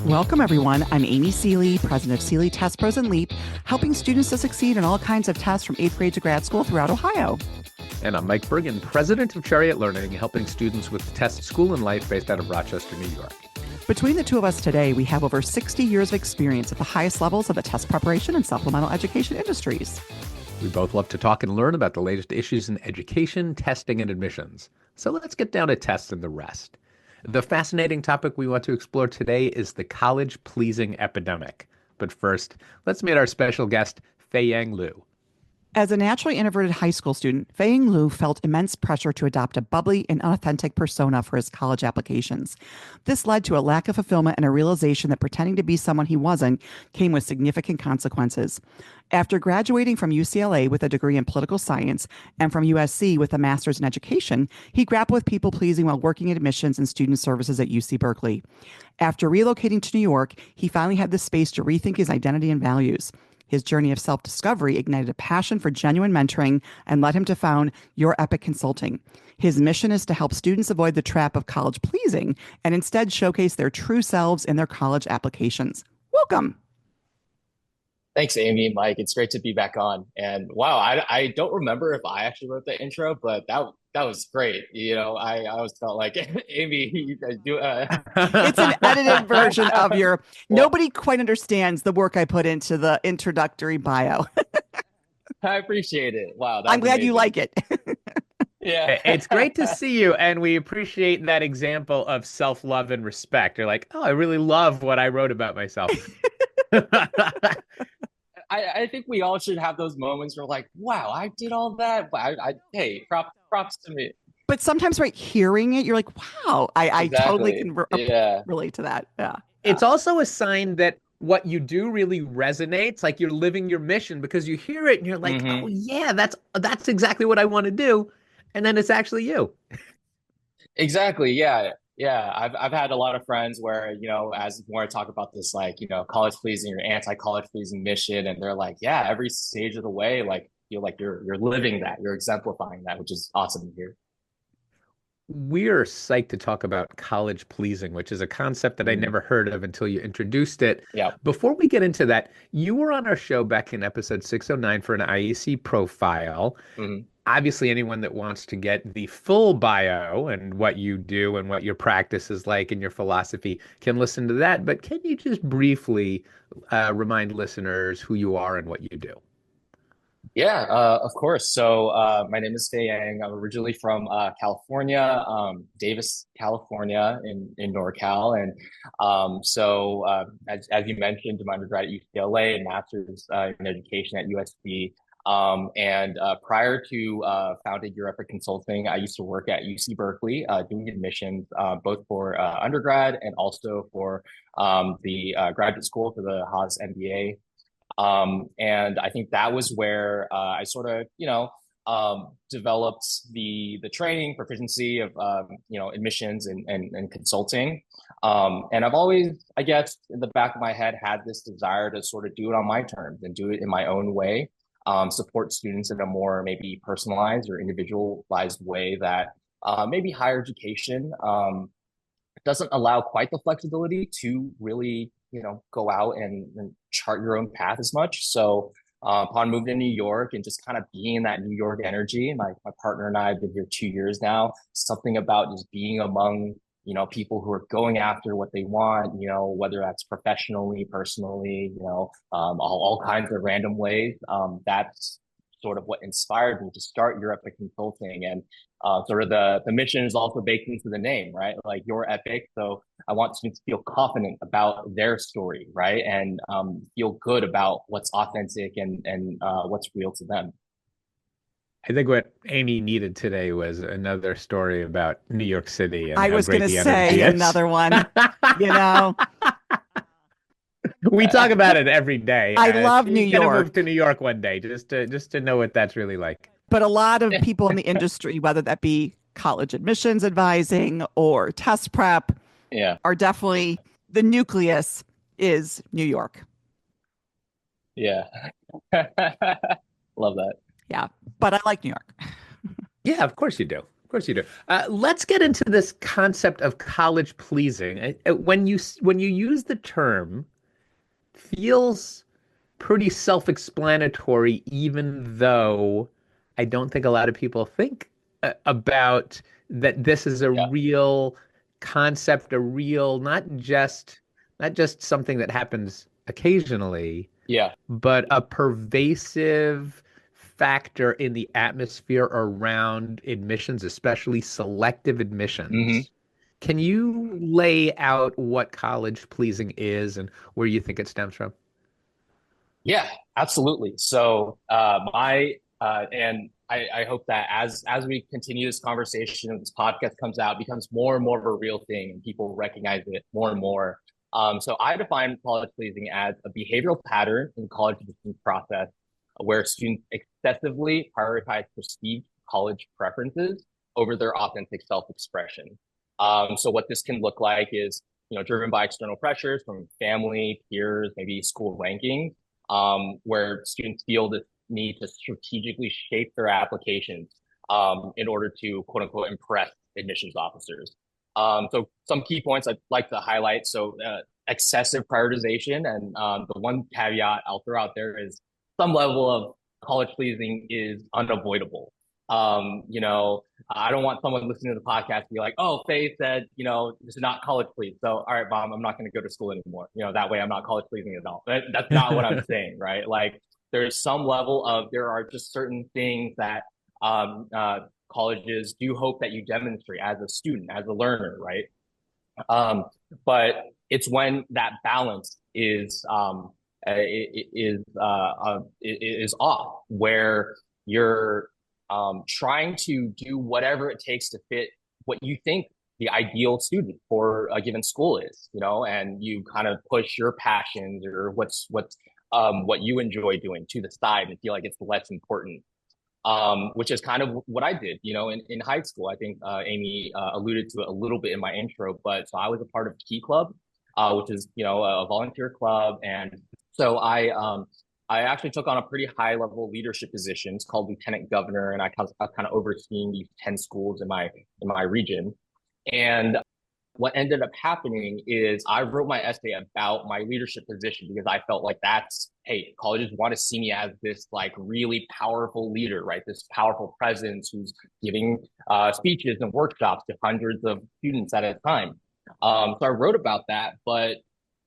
Welcome, everyone. I'm Amy Seeley, president of Seeley Test Pros and LEAP, helping students to succeed in all kinds of tests from 8th grade to grad school throughout Ohio. And I'm Mike Bergen, president of Chariot Learning, helping students with Test School and Life based out of Rochester, New York. Between the two of us today, we have over 60 years of experience at the highest levels of the test preparation and supplemental education industries. We both love to talk and learn about the latest issues in education, testing, and admissions. So let's get down to tests and the rest. The fascinating topic we want to explore today is the college-pleasing epidemic. But first, let's meet our special guest, Feiyang Liu. As a naturally introverted high school student, Feiyang Liu felt immense pressure to adopt a bubbly and unauthentic persona for his college applications. This led to a lack of fulfillment and a realization that pretending to be someone he wasn't came with significant consequences. After graduating from UCLA with a degree in political science and from USC with a master's in education, he grappled with people pleasing while working in admissions and student services at UC Berkeley. After relocating to New York, he finally had the space to rethink his identity and values. His journey of self-discovery ignited a passion for genuine mentoring and led him to found Your Epic Consulting. His mission is to help students avoid the trap of college pleasing and instead showcase their true selves in their college applications. Welcome. Thanks, Amy, Mike. It's great to be back on. And wow, I don't remember if I actually wrote the intro, but that was great. You know, I always felt like, Amy, you guys do. It's an edited version of your. Nobody quite understands the work I put into the introductory bio. I appreciate it. Wow, I'm glad you like it. Yeah, it's great to see you, and we appreciate that example of self-love and respect. You're like, oh, I really love what I wrote about myself. I think we all should have those moments where like, wow, I did all that. But hey, props to me. But sometimes, right, hearing it, you're like, wow, I totally can relate to that. Yeah. It's also a sign that what you do really resonates, like you're living your mission because you hear it and you're like, oh yeah, that's exactly what I want to do. And then it's actually you. Exactly. Yeah. Yeah, I've had a lot of friends where, you know, as more I talk about this, like, you know, college pleasing or anti-college pleasing mission, and they're like, yeah, every stage of the way, like, feel like you're living that, you're exemplifying that, which is awesome to hear. We're psyched to talk about college pleasing, which is a concept that I never heard of until you introduced it. Yeah. Before we get into that, you were on our show back in episode 609 for an IEC profile. Obviously, anyone that wants to get the full bio and what you do and what your practice is like and your philosophy can listen to that. But can you just briefly remind listeners who you are and what you do? Yeah, of course. So my name is Feiyang. I'm originally from California, Davis, California in NorCal. And as you mentioned, my undergrad at UCLA and master's in education at USC. Prior to founding Your Epic Consulting, I used to work at UC Berkeley doing admissions, both for undergrad and also for the graduate school for the Haas MBA. And I think that was where I sort of, developed the training proficiency of, admissions and consulting. And I've always, I guess, in the back of my head had this desire to sort of do it on my terms and do it in my own way. Support students in a more maybe personalized or individualized way that maybe higher education doesn't allow quite the flexibility to really, go out and chart your own path as much. So upon moving to New York and just kind of being in that New York energy, my partner and I have been here 2 years now, something about just being among people who are going after what they want, whether that's professionally, personally, all kinds of random ways. That's sort of what inspired me to start Your Epic Consulting. And sort of the mission is also baked into the name, right? Like Your Epic. So I want students to feel confident about their story, right? And feel good about what's authentic and what's real to them. I think what Amy needed today was another story about New York City. And I was going to say another one, We talk about it every day. I love New York. Gotta move to New York one day just to know what that's really like. But a lot of people in the industry, whether that be college admissions advising or test prep, are definitely the nucleus is New York. Yeah. Love that. Yeah. But I like New York. Yeah, of course you do. Of course you do. Let's get into this concept of college pleasing. When you use the term, feels pretty self-explanatory, even though I don't think a lot of people think about that this is a Yeah. real concept, a real not just something that happens occasionally, Yeah. but a pervasive factor in the atmosphere around admissions, especially selective hmm admissions. Can you lay out what college pleasing is and where you think it stems from? Yeah, absolutely. So my and I hope that as we continue this conversation and this podcast comes out, it becomes more and more of a real thing and people recognize it more and more. So I define college pleasing as a behavioral pattern in the college admissions process where students excessively prioritize perceived college preferences over their authentic self-expression. So what this can look like is, driven by external pressures from family, peers, maybe school rankings, where students feel the need to strategically shape their applications in order to quote unquote impress admissions officers. So some key points I'd like to highlight. So excessive prioritization, and the one caveat I'll throw out there is some level of college pleasing is unavoidable. I don't want someone listening to the podcast to be like, "Oh, Faye said, this is not college please. So, all right, mom, I'm not going to go to school anymore. That way I'm not college pleasing at all." That's not what I'm saying, right? Like, there's some level of there are just certain things that colleges do hope that you demonstrate as a student, as a learner, right? Um, but it's when that balance is off, where you're trying to do whatever it takes to fit what you think the ideal student for a given school is, and you kind of push your passions or what you enjoy doing to the side and feel like it's less important. Which is kind of what I did, in high school. I think Amy alluded to it a little bit in my intro, but so I was a part of Key Club, which is, a volunteer club. And so I actually took on a pretty high level leadership position. It's called lieutenant governor, and I kind of overseeing these 10 schools in my region. And what ended up happening is I wrote my essay about my leadership position because I felt like hey, colleges want to see me as this like really powerful leader, right? This powerful presence who's giving speeches and workshops to hundreds of students at a time. So I wrote about that, but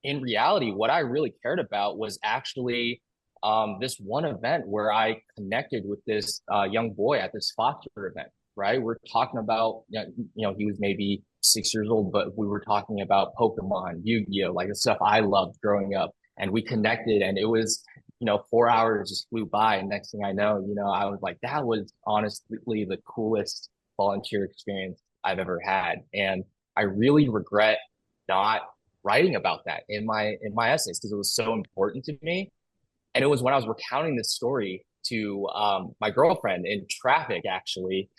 in reality, what I really cared about was actually this one event where I connected with this young boy at this foster event, right? We're talking about, he was maybe 6 years old, but we were talking about Pokemon, Yu-Gi-Oh, like the stuff I loved growing up. And we connected, and it was, 4 hours just flew by. And next thing I know, I was like, that was honestly the coolest volunteer experience I've ever had. And I really regret not writing about that in my essays because it was so important to me. And it was when I was recounting this story to my girlfriend in traffic, actually.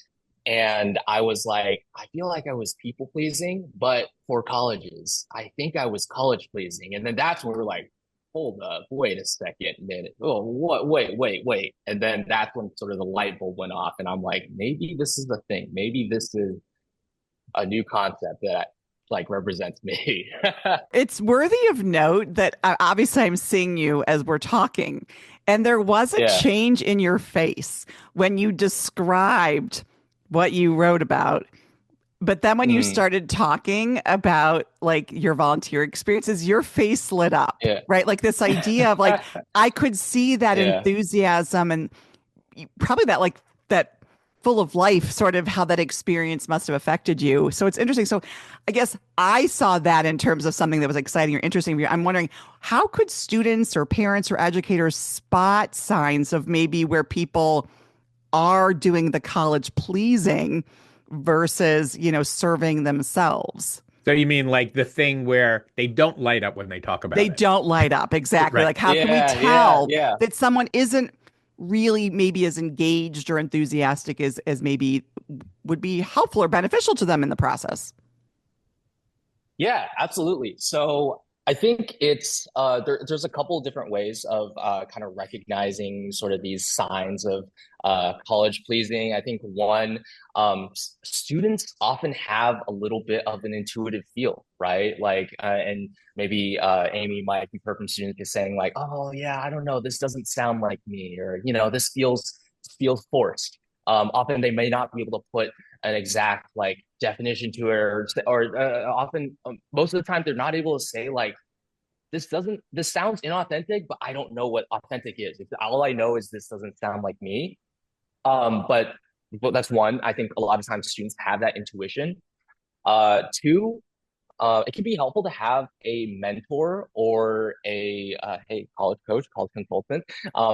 And I was like, I feel like I was people pleasing, but for colleges, I think I was college pleasing. And then that's when we were like, hold up, wait a second, minute. Oh, what? Wait. And then that's when sort of the light bulb went off. And I'm like, maybe this is the thing. Maybe this is a new concept that like represents me. It's worthy of note that obviously I'm seeing you as we're talking, and there was a Yeah. change in your face when you described what you wrote about. But then when you Mm, started talking about like your volunteer experiences, your face lit up, yeah. right? Like this idea of like, I could see that Yeah. enthusiasm and probably that like that full of life, sort of how that experience must have affected you. So it's interesting. So I guess I saw that in terms of something that was exciting or interesting for you. I'm wondering, how could students or parents or educators spot signs of maybe where people are doing the college pleasing versus, serving themselves? So you mean like the thing where they don't light up when they talk They about it? don't light up. Exactly. Right. Like, how can we Yeah. tell Yeah. that someone isn't really maybe as engaged or enthusiastic as maybe would be helpful or beneficial to them in the process? Yeah, absolutely. So I think there's a couple of different ways of kind of recognizing sort of these signs of college pleasing. I think one, students often have a little bit of an intuitive feel, right? Like, and maybe Amy might be heard from students just saying like, "Oh yeah, I don't know, this doesn't sound like me," or this feels forced. Often they may not be able to put an exact like definition to it, or often most of the time they're not able to say like this sounds inauthentic, but I don't know what authentic is. All I know is this doesn't sound like me. But that's one. I think a lot of times students have that intuition. Two, it can be helpful to have a mentor or a hey, college coach, college consultant,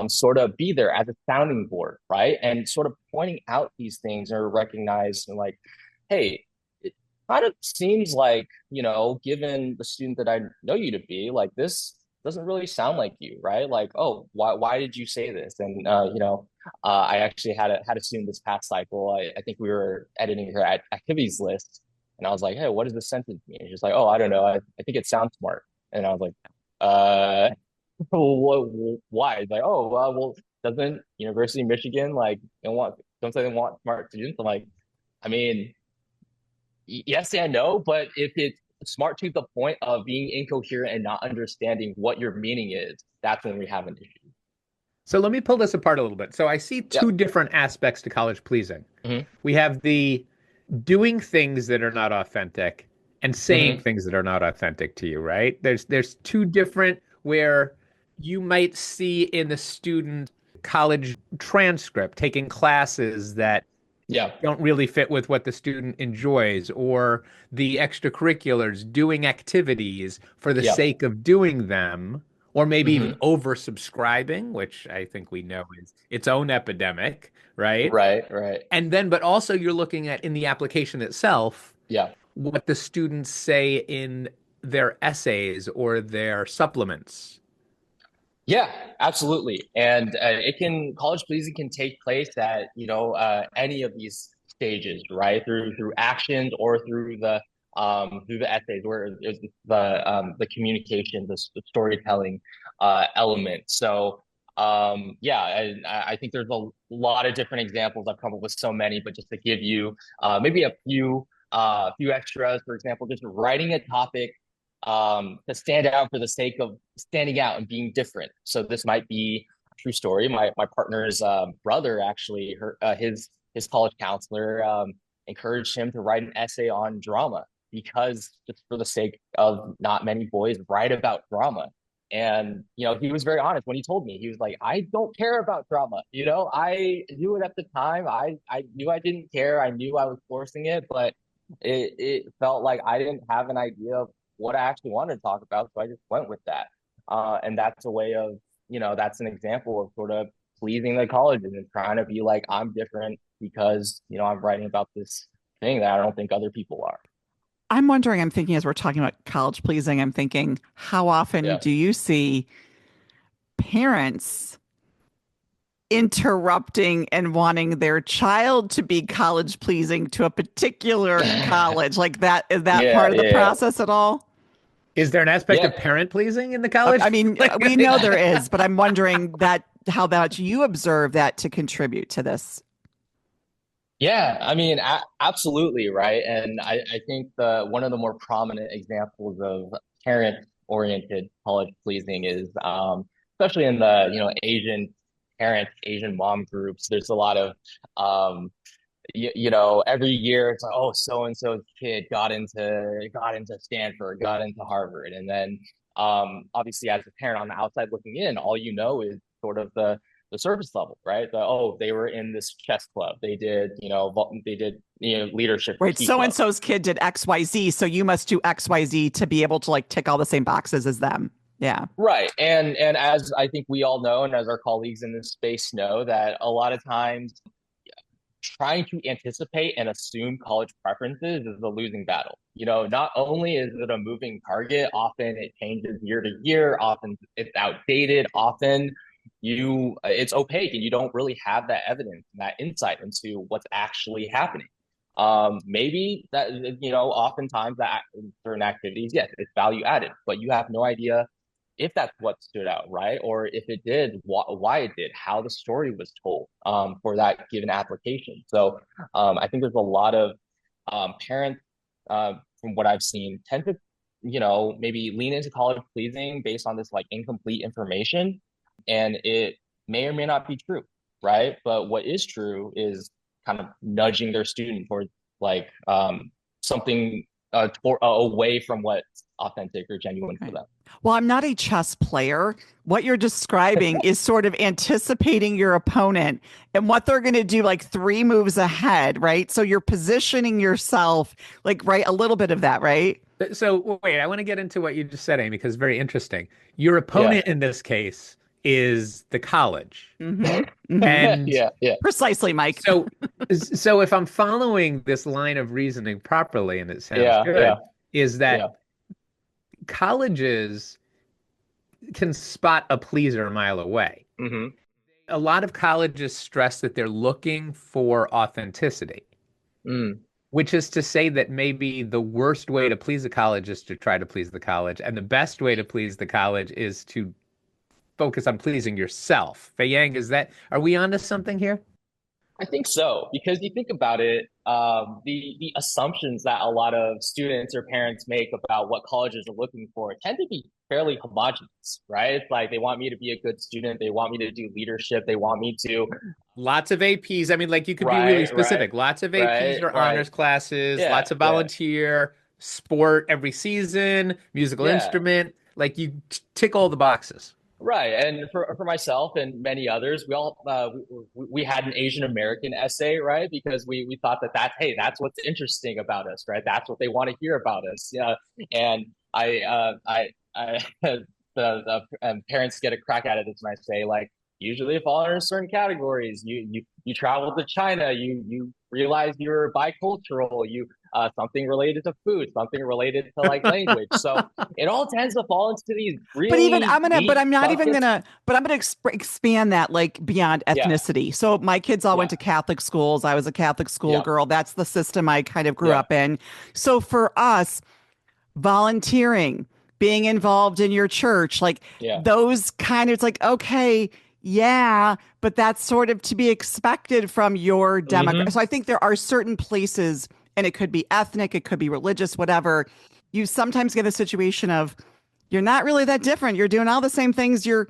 sort of be there as a sounding board, right? And sort of pointing out these things or recognize like, hey, it kind of seems like, given the student that I know you to be, like this doesn't really sound like you, right? Like, oh, why did you say this? And I actually had a student this past cycle. I think we were editing her activities list, and I was like, hey, what does this sentence mean? And she's like, oh, I don't know. I think it sounds smart. And I was like, uh, why? He's like, oh, well, doesn't University of Michigan like don't say they want smart students? I'm like, I mean, yes and no, but if it's smart to the point of being incoherent and not understanding what your meaning is, that's when we have an issue. So let me pull this apart a little bit. So I see two Yep. different aspects to college pleasing. Hmm. We have the doing things that are not authentic and saying Hmm. things that are not authentic to you, right? There's two different where you might see in the student college transcript taking classes that Yeah. don't really fit with what the student enjoys, or the extracurriculars, doing activities for the Yeah. sake of doing them, or maybe even Hmm. oversubscribing, which I think we know is its own epidemic, right? Right. Right. And then, but also you're looking at in the application itself, Yeah. what the students say in their essays or their supplements. Yeah, absolutely. And college pleasing can take place at, any of these stages, right? Through actions or through the essays, where there's the communication, the storytelling element. So yeah, I think there's a lot of different examples. I've come up with so many, but just to give you maybe a few extras, for example, just writing a topic to stand out for the sake of standing out and being different. So this might be a true story. My partner's brother actually, his college counselor encouraged him to write an essay on drama because just for the sake of not many boys write about drama. And he was very honest when he told me. He was like, I don't care about drama. I knew it at the time. I knew I didn't care. I knew I was forcing it, but it felt like I didn't have an idea of what I actually wanted to talk about. So I just went with that. And that's a way of, that's an example of sort of pleasing the colleges and trying to be like, I'm different because, I'm writing about this thing that I don't think other people are. I'm wondering, I'm thinking as we're talking about college pleasing, I'm thinking, how often Yeah. do you see parents interrupting and wanting their child to be college pleasing to a particular college? Like that, is that Yeah, part of the yeah, process at all? Is there an aspect yeah. of parent pleasing in the college? I mean, we know there is, but I'm wondering that how much you observe that to contribute to this. Yeah, I mean, absolutely, right. And I think the one of the more prominent examples of parent-oriented college pleasing is, especially in the Asian parent, Asian mom groups. There's a lot of um, every year it's like, oh, so and so's kid got into Stanford, got into Harvard, and then obviously as a parent on the outside looking in, all you know is sort of the surface level, right? They were in this chess club, they did leadership Right. key So and club. so's kid did XYZ. So you must do XYZ to be able to like tick all the same boxes as them. Yeah. Right. And as I think we all know, and as our colleagues in this space know, that a lot of times trying to anticipate and assume college preferences is a losing battle. Not only is it a moving target, often it changes year to year, often it's outdated, often it's opaque and you don't really have that evidence and that insight into what's actually happening. Maybe that, oftentimes that certain activities, yes, it's value added, but you have no idea if that's what stood out, right? Or if it did, why it did, how the story was told for that given application. So I think there's a lot of parents, from what I've seen, tend to, maybe lean into college pleasing based on this like incomplete information, and it may or may not be true, right? But what is true is kind of nudging their student towards like something away from what's authentic or genuine for them. Well, I'm not a chess player. What you're describing is sort of anticipating your opponent and what they're going to do like 3 moves ahead, right? So you're positioning yourself like, right, a little bit of that, right? So wait, I want to get into what you just said, Amy, because it's very interesting. Your opponent in this case is the college. And precisely, Mike. So if I'm following this line of reasoning properly, and it sounds good, is that colleges can spot a pleaser a mile away. A lot of colleges stress that they're looking for authenticity, which is to say that maybe the worst way to please the college is to try to please the college, and the best way to please the college is to focus on pleasing yourself. Feiyang, are we onto something here? I think so, because you think about it, the assumptions that a lot of students or parents make about what colleges are looking for tend to be fairly homogenous, right? It's like they want me to be a good student, they want me to do leadership, they want me to lots of APs. I mean, like you could be really specific. Lots of APs or honors classes, lots of volunteer, sport every season, musical instrument. Like you tick all the boxes. Right, and for myself and many others, we had an Asian American essay, right? Because we thought that's what's interesting about us, right? That's what they want to hear about us. Yeah, and the parents get a crack at it and I say like, usually fall under certain categories. You travel to China, you realize you're bicultural, you something related to food, something related to like language. So it all tends to fall into these really. But I'm gonna expand that like beyond ethnicity. So my kids all went to Catholic schools. I was a Catholic school girl. That's the system I kind of grew up in. So for us, volunteering, being involved in your church, like those kind of, it's like, okay, but that's sort of to be expected from your demographic. So I think there are certain places, and it could be ethnic, it could be religious, whatever. You sometimes get a situation of you're not really that different. You're doing all the same things your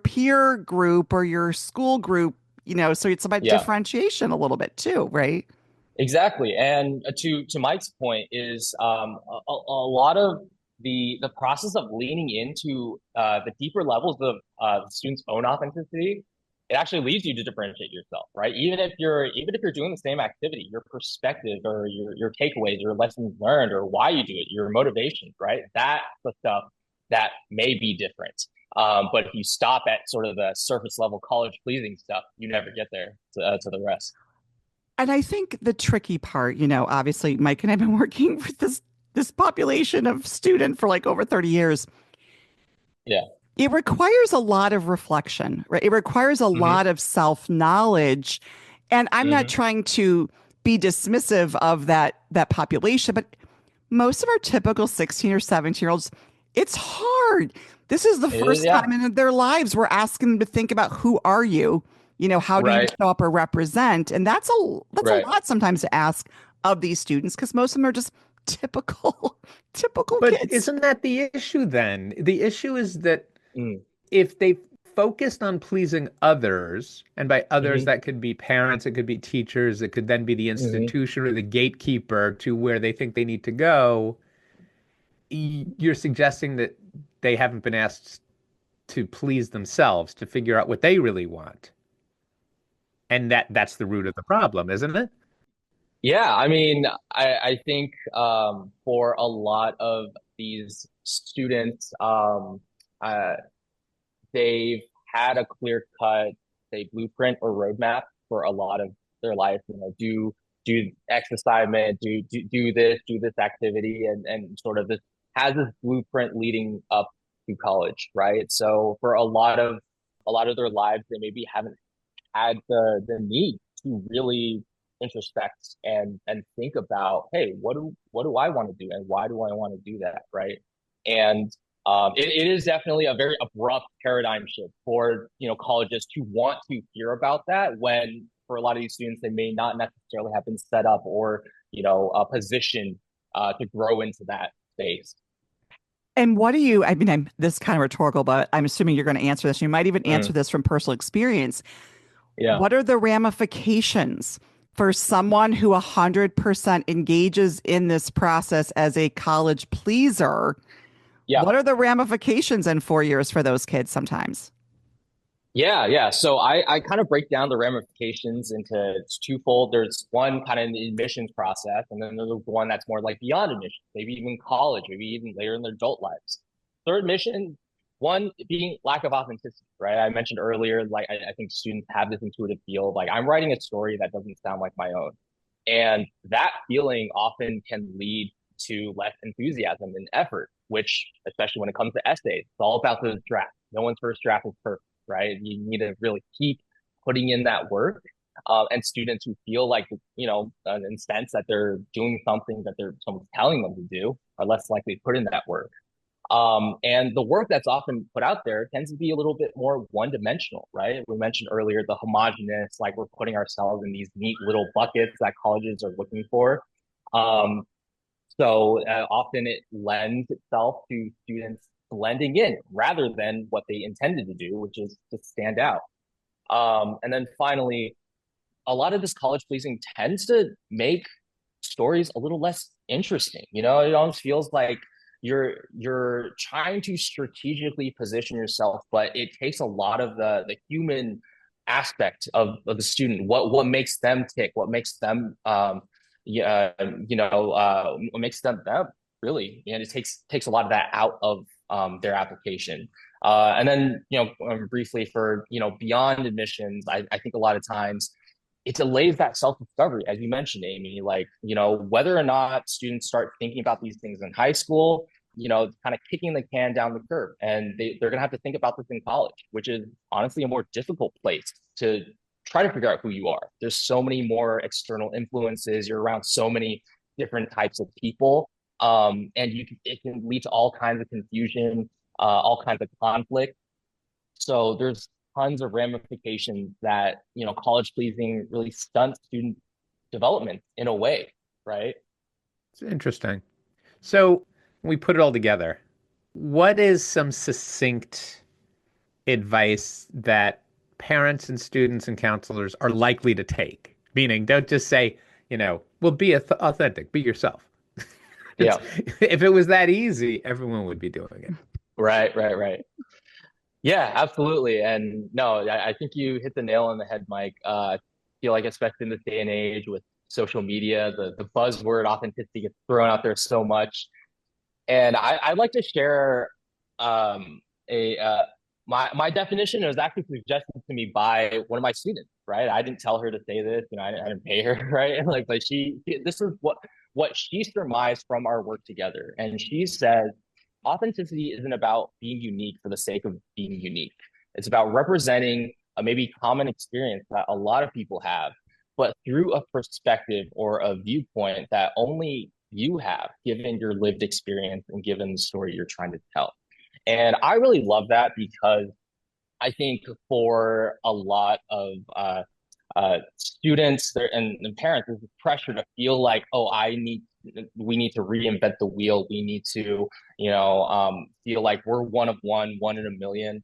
peer group or your school group, so it's about differentiation a little bit too, right? Exactly. And to Mike's point is a lot of the process of leaning into the deeper levels of the student's own authenticity, it actually leads you to differentiate yourself, right? Even if you're doing the same activity, your perspective or your takeaways, your lessons learned, or why you do it, your motivations, right? That's the stuff that may be different. But if you stop at sort of the surface level college pleasing stuff, you never get there to the rest. And I think the tricky part, obviously Mike and I've been working with this population of student for like over 30 years. Yeah. It requires a lot of reflection, right? It requires a lot of self-knowledge. And I'm not trying to be dismissive of that population, but most of our typical 16 or 17-year-olds, it's hard. This is the first time in their lives we're asking them to think about who are you? How do you show up or represent? And that's a lot sometimes to ask of these students, because most of them are just typical but kids. Isn't that the issue then? The issue is that if they focused on pleasing others, and by others that could be parents, it could be teachers, it could then be the institution or the gatekeeper to where they think they need to go, you're suggesting that they haven't been asked to please themselves, to figure out what they really want. And that's the root of the problem, isn't it? Yeah, I mean, I think for a lot of these students, they've had a clear cut, say, blueprint or roadmap for a lot of their life. Do X assignment, do this activity, and sort of this has this blueprint leading up to college, right? So for a lot of their lives, they maybe haven't had the need to really introspect and think about, hey, what do I want to do, and why do I want to do that, right? And it is definitely a very abrupt paradigm shift for colleges to want to hear about that, when for a lot of these students they may not necessarily have been set up or positioned to grow into that space. And what do you, I mean, this is kind of rhetorical, but I'm assuming you're going to answer this. You might even answer this from personal experience. Yeah. What are the ramifications for someone who 100% engages in this process as a college pleaser? Yeah. What are the ramifications in 4 years for those kids sometimes? Yeah. So I kind of break down the ramifications into it's twofold. There's one kind of in the admissions process, and then there's one that's more like beyond admissions, maybe even college, maybe even later in their adult lives. Third mission, one being lack of authenticity, right? I mentioned earlier, like I think students have this intuitive feel, like I'm writing a story that doesn't sound like my own. And that feeling often can lead to less enthusiasm and effort, which, especially when it comes to essays, it's all about the draft. No one's first draft is perfect, right? You need to really keep putting in that work. And students who feel like, in a sense that they're doing something that someone's telling them to do are less likely to put in that work. And the work that's often put out there tends to be a little bit more one-dimensional, right? We mentioned earlier the homogenous, like we're putting ourselves in these neat little buckets that colleges are looking for. So often it lends itself to students blending in rather than what they intended to do, which is to stand out. And then finally, a lot of this college pleasing tends to make stories a little less interesting. It almost feels like you're trying to strategically position yourself, but it takes a lot of the human aspect of the student. What makes them tick? What makes them what makes them really? And it takes a lot of that out of their application. And then briefly for beyond admissions, I think a lot of times it delays that self-discovery, as you mentioned, Amy, like, whether or not students start thinking about these things in high school, kind of kicking the can down the curb. And they're going to have to think about this in college, which is honestly a more difficult place to try to figure out who you are. There's so many more external influences. You're around so many different types of people. And it can lead to all kinds of confusion, all kinds of conflict. So there's tons of ramifications that college pleasing really stunts student development in a way, right? It's interesting. So we put it all together. What is some succinct advice that parents and students and counselors are likely to take? Meaning, don't just say, well, be authentic, be yourself. Yeah. If it was that easy, everyone would be doing it. Right. Yeah, absolutely. And no, I think you hit the nail on the head, Mike. I feel like, especially in this day and age with social media, the buzzword authenticity gets thrown out there so much. And I'd like to share a my definition. It was actually suggested to me by one of my students, right? I didn't tell her to say this, I didn't pay her, right? Like, this is what she surmised from our work together. And she said, authenticity isn't about being unique for the sake of being unique. It's about representing a maybe common experience that a lot of people have, but through a perspective or a viewpoint that only you have, given your lived experience and given the story you're trying to tell. And I really love that, because I think for a lot of students and parents, there's this pressure to feel like, oh, we need to reinvent the wheel. We need to, feel like we're one of one in a million.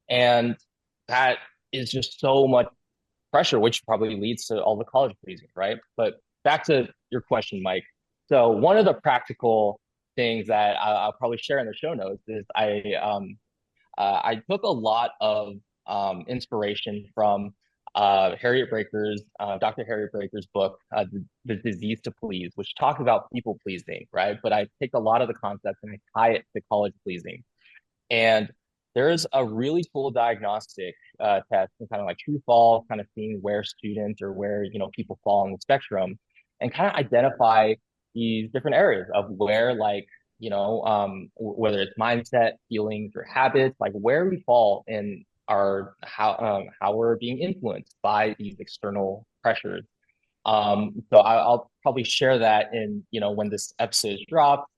And that is just so much pressure, which probably leads to all the college pleasing, right? But back to your question, Mike. So one of the practical things that I'll probably share in the show notes is I took a lot of inspiration from Dr. Harriet Breaker's book, the Disease to Please, which talks about people pleasing, right? But I take a lot of the concepts and I tie it to college pleasing. And there's a really cool diagnostic test, and kind of like true fall, kind of seeing where students or where people fall on the spectrum, and kind of identify these different areas of where, like, whether it's mindset, feelings, or habits, like where we fall in our how we're being influenced by these external pressures. So I'll probably share that in, when this episode is dropped.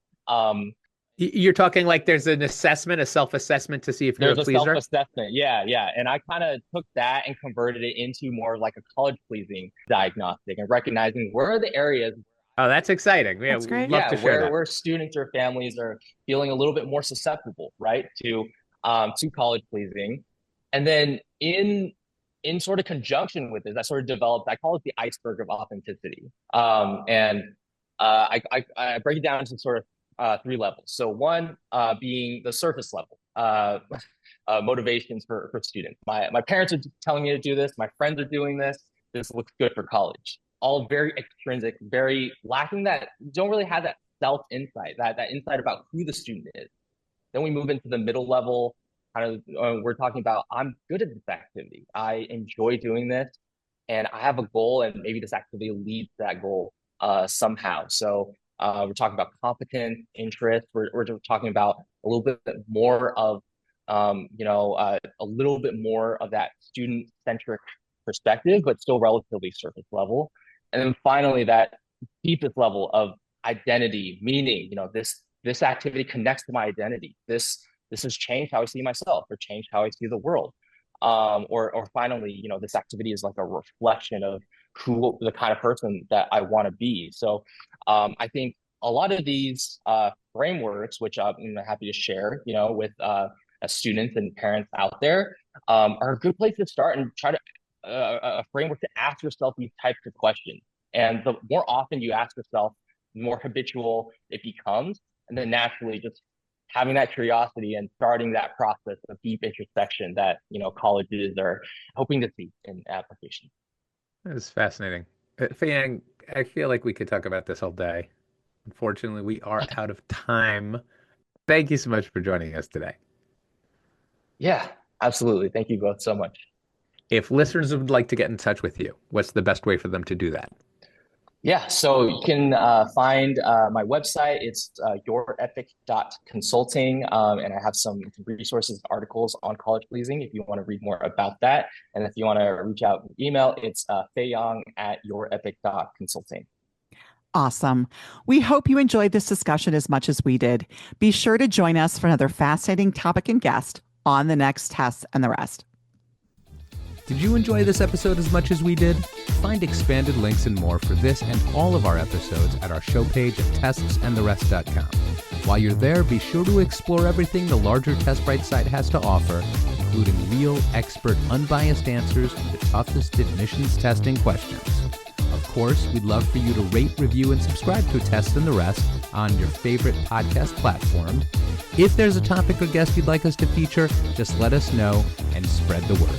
You're talking like there's an assessment, a self-assessment to see if you're a There's a pleaser? self-assessment. Yeah. And I kind of took that and converted it into more like a college pleasing diagnostic and recognizing where are the areas. Oh, that's exciting. Yeah, That's great. we'd love to share that. Where students or families are feeling a little bit more susceptible, right, to college pleasing. And then in sort of conjunction with this, I sort of developed, I call it the iceberg of authenticity. And I break it down into sort of 3 levels. So one being the surface level motivations for students. My parents are telling me to do this. My friends are doing this. This looks good for college. All very extrinsic, very lacking that, don't really have that self insight, that insight about who the student is. Then we move into the middle level. Kind of, we're talking about, I'm good at this activity. I enjoy doing this, and I have a goal, and maybe this activity leads to that goal somehow. So we're talking about competence, interest. We're talking about a little bit more of, a little bit more of that student-centric perspective, but still relatively surface level. And then finally, that deepest level of identity, meaning, this activity connects to my identity. This has changed how I see myself, or changed how I see the world. Or finally, this activity is like a reflection of the kind of person that I want to be. So I think a lot of these frameworks, which I'm happy to share, with students and parents out there, are a good place to start and try to a framework to ask yourself these types of questions. And the more often you ask yourself, the more habitual it becomes. And then naturally just having that curiosity and starting that process of deep introspection that, colleges are hoping to see in application. That's fascinating. Feiyang, I feel like we could talk about this all day. Unfortunately, we are out of time. Thank you so much for joining us today. Yeah, absolutely. Thank you both so much. If listeners would like to get in touch with you, what's the best way for them to do that? Yeah, so you can find my website. It's yourepic.consulting, and I have some resources and articles on college pleasing if you want to read more about that. And if you want to reach out with email, it's feiyang@yourepic.consulting. Awesome. We hope you enjoyed this discussion as much as we did. Be sure to join us for another fascinating topic and guest on the next Tests and the Rest. Did you enjoy this episode as much as we did? Find expanded links and more for this and all of our episodes at our show page at testsandtherest.com. While you're there, be sure to explore everything the larger TestBright site has to offer, including real, expert, unbiased answers to the toughest admissions testing questions. Of course, we'd love for you to rate, review, and subscribe to Tests and the Rest on your favorite podcast platform. If there's a topic or guest you'd like us to feature, just let us know and spread the word.